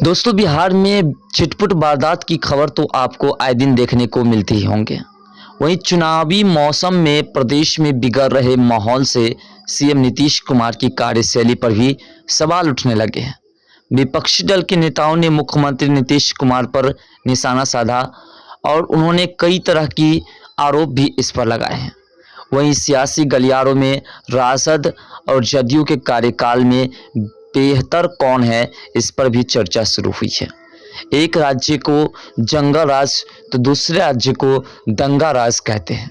दोस्तों, बिहार में छिटपुट वारदात की खबर तो आपको आए दिन देखने को मिलती ही होंगे। वहीं चुनावी मौसम में प्रदेश में बिगड़ रहे माहौल से सीएम नीतीश कुमार की कार्यशैली पर भी सवाल उठने लगे हैं। विपक्षी दल के नेताओं ने मुख्यमंत्री नीतीश कुमार पर निशाना साधा और उन्होंने कई तरह की आरोप भी इस पर लगाए हैं। वहीं सियासी गलियारों में राजद और जदयू के कार्यकाल में बेहतर कौन है, इस पर भी चर्चा शुरू हुई है। एक राज्य को जंगल राज तो दूसरे राज्य को दंगा राज कहते हैं।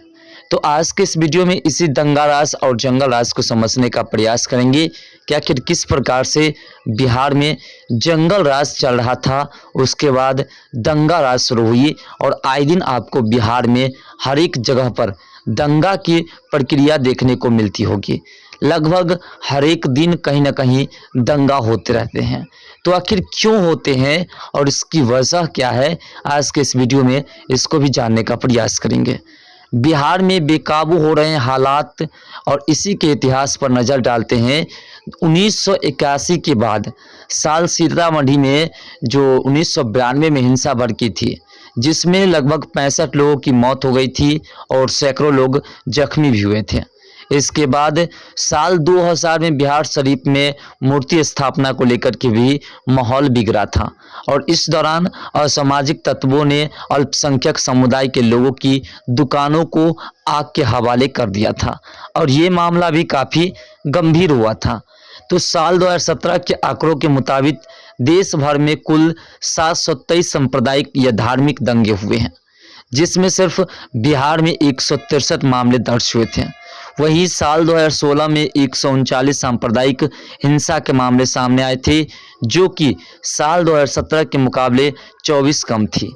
तो आज के इस वीडियो में इसी दंगा राज और जंगल राज को समझने का प्रयास करेंगे कि आखिर किस प्रकार से बिहार में जंगल राज चल रहा था, उसके बाद दंगा राज शुरू हुई और आए दिन आपको बिहार में हर एक जगह पर दंगा की प्रक्रिया देखने को मिलती होगी। लगभग हर एक दिन कहीं ना कहीं दंगा होते रहते हैं। तो आखिर क्यों होते हैं और इसकी वजह क्या है, आज के इस वीडियो में इसको भी जानने का प्रयास करेंगे। बिहार में बेकाबू हो रहे हालात और इसी के इतिहास पर नज़र डालते हैं। 1981 के बाद साल सीतामढ़ी में जो 1992 में हिंसा भड़की थी, जिसमें लगभग 65 लोगों की मौत हो गई थी और सैकड़ों लोग जख्मी भी हुए थे। इसके बाद साल 2000 में बिहार शरीफ में मूर्ति स्थापना को लेकर के भी माहौल बिगड़ा था और इस दौरान असामाजिक तत्वों ने अल्पसंख्यक समुदाय के लोगों की दुकानों को आग के हवाले कर दिया था और ये मामला भी काफ़ी गंभीर हुआ था। तो साल 2017 के आंकड़ों के मुताबिक देश भर में कुल 723 सांप्रदायिक या धार्मिक दंगे हुए हैं, जिसमें सिर्फ बिहार में 163 मामले दर्ज हुए थे। वहीं साल 2016 में 139 सांप्रदायिक हिंसा के मामले सामने आए थे, जो कि साल 2017 के मुकाबले 24 कम थी।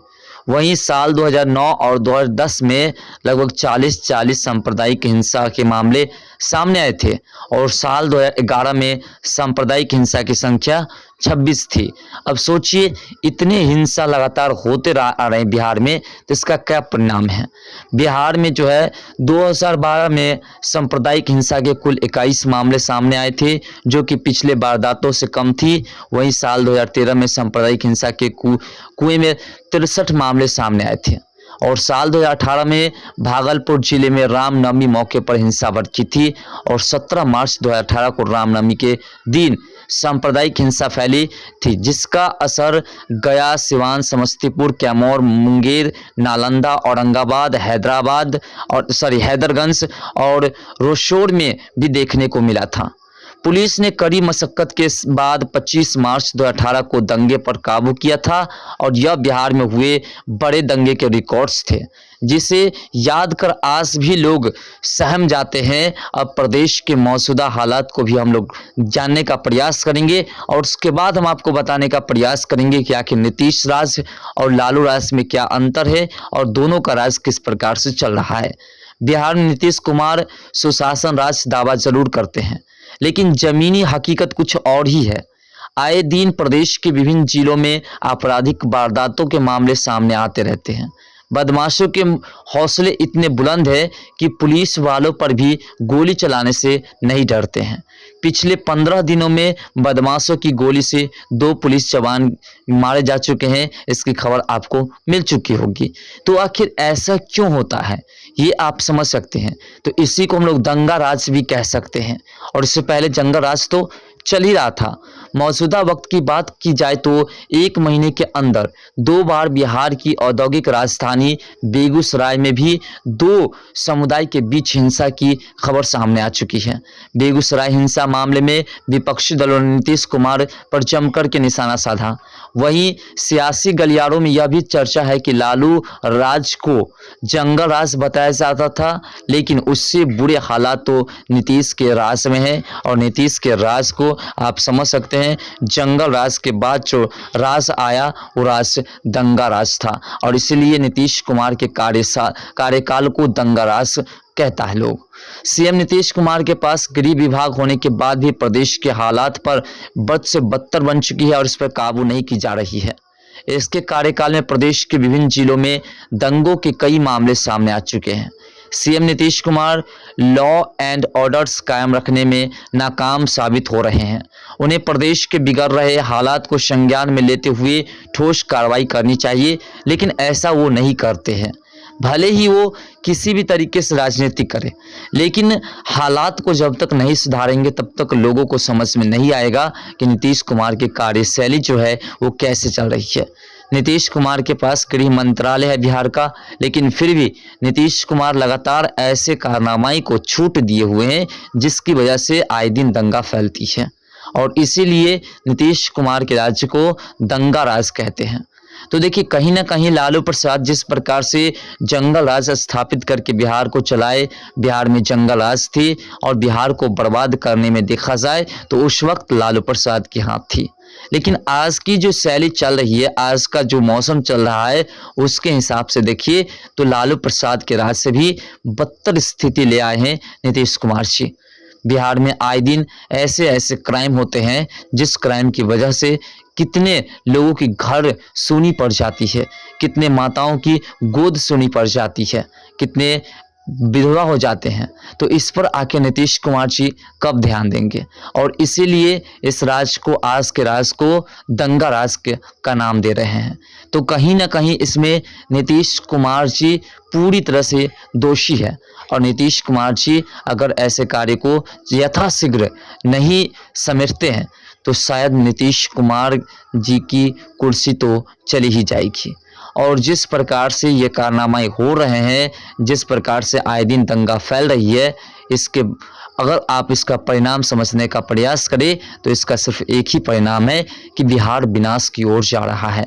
वहीं साल 2009 और 2010 में लगभग 40 सांप्रदायिक हिंसा के मामले सामने आए थे और साल 2011 में सांप्रदायिक हिंसा की संख्या 26 थी। अब सोचिए, इतने हिंसा लगातार होते आ रहे हैं बिहार में, तो इसका क्या परिणाम है। बिहार में जो है 2012 में सांप्रदायिक हिंसा के कुल 21 मामले सामने आए थे, जो कि पिछले वारदातों से कम थी। वहीं साल 2013 में सांप्रदायिक हिंसा के कुएं में 63 मामले सामने आए थे और साल 2018 में भागलपुर जिले में रामनवमी मौके पर हिंसा भड़की थी और 17 मार्च 2018 को रामनवमी के दिन सांप्रदायिक हिंसा फैली थी, जिसका असर गया, सिवान, समस्तीपुर, कैमूर, मुंगेर, नालंदा, औरंगाबाद, हैदरगंज और रोशोर में भी देखने को मिला था। पुलिस ने कड़ी मशक्कत के बाद 25 मार्च 2018 को दंगे पर काबू किया था और यह बिहार में हुए बड़े दंगे के रिकॉर्ड्स थे, जिसे याद कर आज भी लोग सहम जाते हैं। अब प्रदेश के मौजूदा हालात को भी हम लोग जानने का प्रयास करेंगे और उसके बाद हम आपको बताने का प्रयास करेंगे कि आखिर नीतीश राज और लालू राज में क्या अंतर है और दोनों का राज किस प्रकार से चल रहा है। बिहार में नीतीश कुमार सुशासन राज दावा जरूर करते हैं, लेकिन जमीनी हकीकत कुछ और ही है। आए दिन प्रदेश के विभिन्न जिलों में आपराधिक वारदातों के मामले सामने आते रहते हैं। बदमाशों के हौसले इतने बुलंद है कि पुलिस वालों पर भी गोली चलाने से नहीं डरते हैं। पिछले 15 दिनों में बदमाशों की गोली से 2 पुलिस जवान मारे जा चुके हैं, इसकी खबर आपको मिल चुकी होगी। तो आखिर ऐसा क्यों होता है, ये आप समझ सकते हैं। तो इसी को हम लोग दंगा राज भी कह सकते हैं और इससे पहले जंगल राज तो चल ही रहा था। मौजूदा वक्त की बात की जाए तो 1 महीने के अंदर 2 बार बिहार की औद्योगिक राजधानी बेगूसराय में भी 2 समुदाय के बीच हिंसा की खबर सामने आ चुकी है। बेगूसराय हिंसा मामले में विपक्षी दलों ने नीतीश कुमार पर जमकर के निशाना साधा। वहीं सियासी गलियारों में यह भी चर्चा है कि लालू राज को जंगल राज बताया जाता था, लेकिन उससे बुरे हालात तो नीतीश के राज में है और नीतीश के राज को आप समझ सकते हैं। जंगल राज के बाद जो राज आया वो राज दंगा राज था और इसलिए नीतीश कुमार के कार्यकाल को दंगा राज कहता है लोग। सीएम नीतीश कुमार के पास गृह विभाग होने के बाद भी प्रदेश के हालात पर बद से बदतर बन चुकी है और इस पर काबू नहीं की जा रही है। इसके कार्यकाल में प्रदेश के विभिन्न जिलों में दंगों के कई मामले सामने आ चुके हैं। CM Nitish Kumar law and orders कायम रखने में नाकाम साबित हो रहे हैं। उन्हें प्रदेश के बिगड़ रहे हालात को संज्ञान में लेते हुए ठोस कार्रवाई करनी चाहिए, लेकिन ऐसा वो नहीं करते हैं। भले ही वो किसी भी तरीके से राजनीति करें, लेकिन हालात को जब तक नहीं सुधारेंगे तब तक लोगों को समझ में नहीं आएगा कि नीतीश कुमार की कार्यशैली जो है वो कैसे चल रही है। नीतीश कुमार के पास गृह मंत्रालय है बिहार का, लेकिन फिर भी नीतीश कुमार लगातार ऐसे कारनामे को छूट दिए हुए हैं जिसकी वजह से आए दिन दंगा फैलती है, और इसीलिए नीतीश कुमार के राज्य को दंगा राज कहते हैं। तो देखिए, कहीं ना कहीं लालू प्रसाद जिस प्रकार से जंगल राज स्थापित करके बिहार को चलाए, बिहार में जंगल राज थी और बिहार को बर्बाद करने में देखा जाए तो उस वक्त लालू प्रसाद के हाथ थी। लेकिन आज की जो शैली चल रही है, आज का जो मौसम चल रहा है, उसके हिसाब से देखिए तो लालू प्रसाद के राज से भी बदतर स्थिति ले आए हैं नीतीश कुमार जी। बिहार में आए दिन ऐसे ऐसे क्राइम होते हैं जिस क्राइम की वजह से कितने लोगों की घर सूनी पड़ जाती है, कितने माताओं की गोद सूनी पड़ जाती है, कितने विधवा हो जाते हैं। तो इस पर आके नीतीश कुमार जी कब ध्यान देंगे? और इसीलिए इस राज को, आज के राज को दंगा राज का नाम दे रहे हैं। तो कहीं ना कहीं इसमें नीतीश कुमार जी पूरी तरह से दोषी है, और नीतीश कुमार जी अगर ऐसे कार्य को यथाशीघ्र नहीं समेटते हैं तो शायद नीतीश कुमार जी की कुर्सी तो चली ही जाएगी। और जिस प्रकार से ये कारनामे हो रहे हैं, जिस प्रकार से आए दिन दंगा फैल रही है, इसके अगर आप इसका परिणाम समझने का प्रयास करें तो इसका सिर्फ एक ही परिणाम है कि बिहार विनाश की ओर जा रहा है।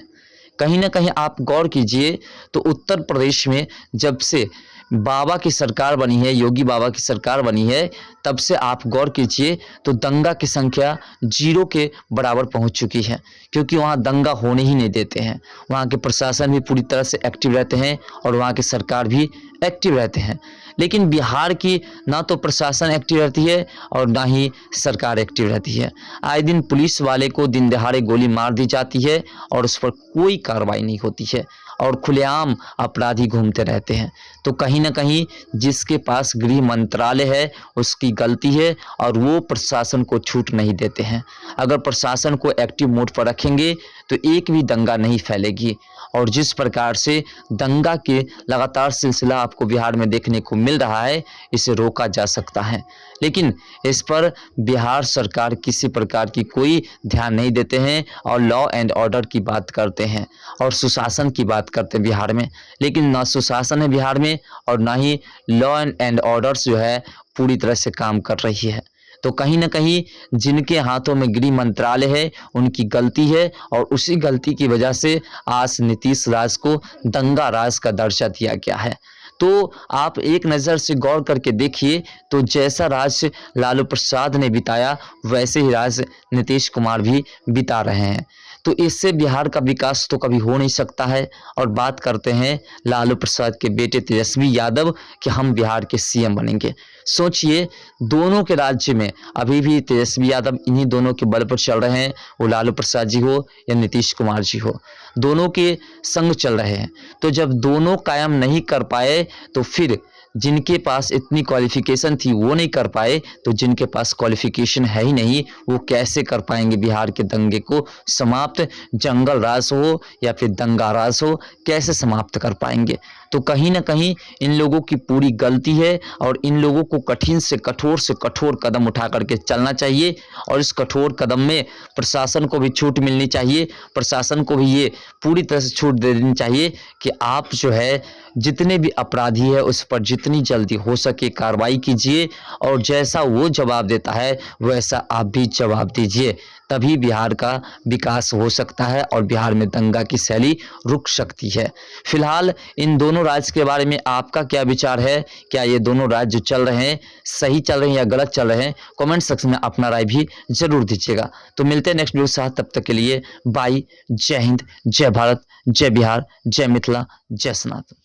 कहीं ना कहीं आप गौर कीजिए तो उत्तर प्रदेश में जब से बाबा की सरकार बनी है, योगी बाबा की सरकार बनी है, तब से आप गौर कीजिए तो दंगा की संख्या 0 के बराबर पहुंच चुकी है, क्योंकि वहां दंगा होने ही नहीं देते हैं। वहां के प्रशासन भी पूरी तरह से एक्टिव रहते हैं और वहां की सरकार भी एक्टिव रहते हैं। लेकिन बिहार की ना तो प्रशासन एक्टिव रहती है और ना ही सरकार एक्टिव रहती है। आए दिन पुलिस वाले को दिन दहाड़े गोली मार दी जाती है और उस पर कोई कार्रवाई नहीं होती है, और खुलेआम अपराधी घूमते रहते हैं। तो कहीं ना कहीं जिसके पास गृह मंत्रालय है उसकी गलती है, और वो प्रशासन को छूट नहीं देते हैं। अगर प्रशासन को एक्टिव मोड पर रखेंगे तो एक भी दंगा नहीं फैलेगी। और जिस प्रकार से दंगा के लगातार सिलसिला आपको बिहार में देखने को मिल रहा है, इसे रोका जा सकता है, लेकिन इस पर बिहार सरकार किसी प्रकार की कोई ध्यान नहीं देते हैं और लॉ एंड ऑर्डर की बात करते हैं और सुशासन की बात करते हैं बिहार में। लेकिन ना सुशासन है बिहार में और ना ही लॉ एंड ऑर्डर्स जो है पूरी तरह से काम कर रही है। तो कहीं ना कहीं जिनके हाथों में गृह मंत्रालय है उनकी गलती है, और उसी गलती की वजह से आज नीतीश राज को दंगा राज का दर्जा दिया गया है। तो आप एक नज़र से गौर करके देखिए तो जैसा राज लालू प्रसाद ने बिताया वैसे ही राज नीतीश कुमार भी बिता रहे हैं। तो इससे बिहार का विकास तो कभी हो नहीं सकता है। और बात करते हैं लालू प्रसाद के बेटे तेजस्वी यादव कि हम बिहार के सीएम बनेंगे। सोचिए, दोनों के राज्य में अभी भी तेजस्वी यादव इन्हीं दोनों के बल पर चल रहे हैं, वो लालू प्रसाद जी हो या नीतीश कुमार जी हो, दोनों के संग चल रहे हैं। तो जब दोनों कायम नहीं कर पाए तो फिर जिनके पास इतनी क्वालिफिकेशन थी वो नहीं कर पाए, तो जिनके पास क्वालिफिकेशन है ही नहीं वो कैसे कर पाएंगे बिहार के दंगे को समाप्त? जंगल राज हो या फिर दंगा राज हो, कैसे समाप्त कर पाएंगे? तो कहीं ना कहीं इन लोगों की पूरी गलती है, और इन लोगों को कठिन से कठोर कदम उठा करके चलना चाहिए। और इस कठोर कदम में प्रशासन को भी छूट मिलनी चाहिए, प्रशासन को भी ये पूरी तरह से छूट दे देनी चाहिए कि आप जो है जितने भी अपराधी है उस पर जितनी जल्दी हो सके कार्रवाई कीजिए, और जैसा वो जवाब देता है वैसा आप भी जवाब दीजिए। तभी बिहार का विकास हो सकता है और बिहार में दंगा की शैली रुक सकती है। फिलहाल इन दोनों राज्य के बारे में आपका क्या विचार है? क्या ये दोनों राज्य जो चल रहे हैं सही चल रहे हैं या गलत चल रहे हैं? कमेंट सेक्शन में अपना राय भी जरूर दीजिएगा। तो मिलते हैं नेक्स्ट वीडियो के साथ, तब तक के लिए बाय। जय हिंद, जय भारत, जय बिहार, जय मिथिला, जय सनातन।